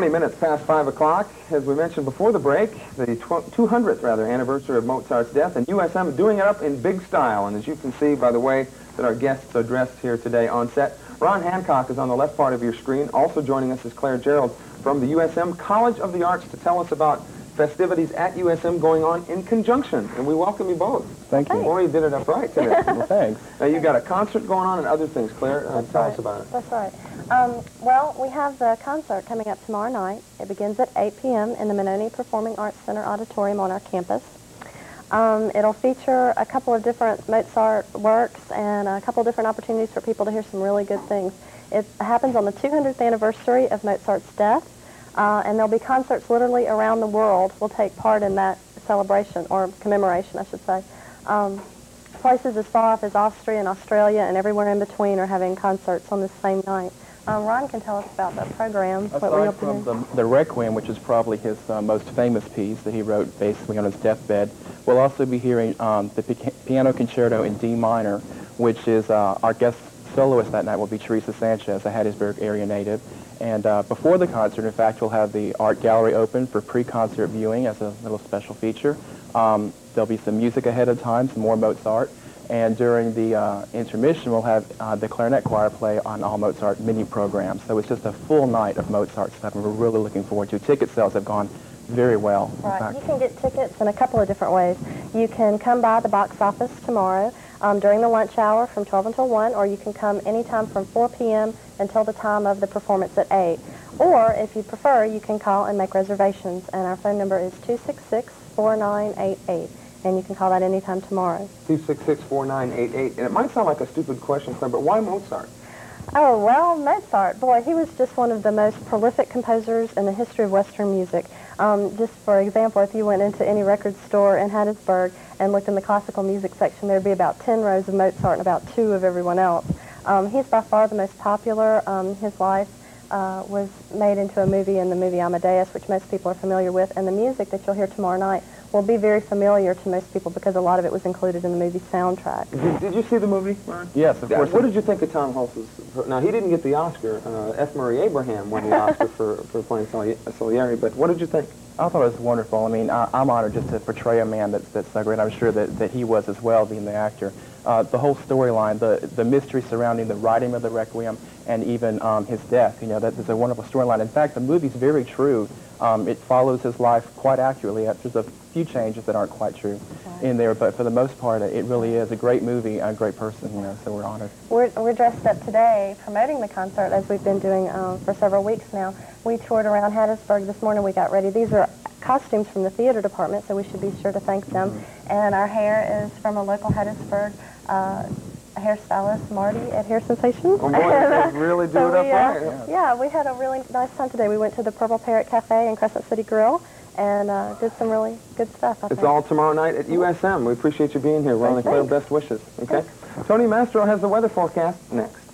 20 minutes past 5 o'clock. As we mentioned before the break, the 200th anniversary of Mozart's death, and USM doing it up in big style. And as you can see by the way that our guests are dressed here today on set, Ron Hancock is on the left part of your screen. Also joining us is Claire Gerald from the USM College of the Arts to tell us about festivities at USM going on in conjunction. And we welcome you both. Thank you. Boy, you did it up right today. Well, thanks. Now, you've got a concert going on and other things. Claire, tell us about it. That's right. Well, we have the concert coming up tomorrow night. It begins at 8 p.m. in the Mononi Performing Arts Center auditorium on our campus. It'll feature a couple of different Mozart works and a couple of different opportunities for people to hear some really good things. It happens on the 200th anniversary of Mozart's death, and there'll be concerts literally around the world will take part in that celebration, or commemoration, I should say. Places as far off as Austria and Australia and everywhere in between are having concerts on the same night. Ron can tell us about the program. Aside from the Requiem, which is probably his most famous piece that he wrote basically on his deathbed, we'll also be hearing the Piano Concerto in D minor, which is our guest soloist that night will be Teresa Sanchez, a Hattiesburg area native. And before the concert, in fact, we'll have the art gallery open for pre-concert viewing as a little special feature. There'll be some music ahead of time, some more Mozart. And during the intermission, we'll have the clarinet choir play on all Mozart mini programs. So it's just a full night of Mozart stuff, and we're really looking forward to it. Ticket sales have gone very well. Right. You can get tickets in a couple of different ways. You can come by the box office tomorrow during the lunch hour from 12 until 1, or you can come anytime from 4 p.m. until the time of the performance at 8. Or, if you prefer, you can call and make reservations, and our phone number is 266-4988. And you can call that anytime tomorrow. 266-4988. And it might sound like a stupid question, Claire, but why Mozart? Oh, well, Mozart, boy, he was just one of the most prolific composers in the history of Western music. Just for example, if you went into any record store in Hattiesburg and looked in the classical music section, there'd be about 10 rows of Mozart and about 2 of everyone else. He's by far the most popular. His life was made into a movie in the movie Amadeus, which most people are familiar with, and the music that you'll hear tomorrow night will be very familiar to most people because a lot of it was included in the movie soundtrack. Did you see the movie, Ron? Yes, of course. What did you think of Tom Hulce's? Now, he didn't get the Oscar. F. Murray Abraham won the Oscar for playing Salieri, but what did you think? I thought it was wonderful. I mean, I'm honored just to portray a man that's so great. I'm sure that he was as well, being the actor. The whole storyline, the mystery surrounding the writing of the Requiem and even his death, you know, that is a wonderful storyline. In fact, the movie's very true. It follows his life quite accurately. There's a few changes that aren't quite true in there, but for the most part, it really is a great movie and a great person, you know, so we're honored. We're dressed up today promoting the concert, as we've been doing for several weeks now. We toured around Hattiesburg this morning. We got ready. These are costumes from the theater department, so we should be sure to thank them. And our hair is from a local Hattiesburg hairstylist, Marty at Hair Sensations. Oh, boy, really do it up right. Yeah, we had a really nice time today. We went to the Purple Parrot Cafe and Crescent City Grill and did some really good stuff, I think. It's all tomorrow night at USM. We appreciate you being here. Ron and Claire, best wishes. Okay? Tony Mastro has the weather forecast next.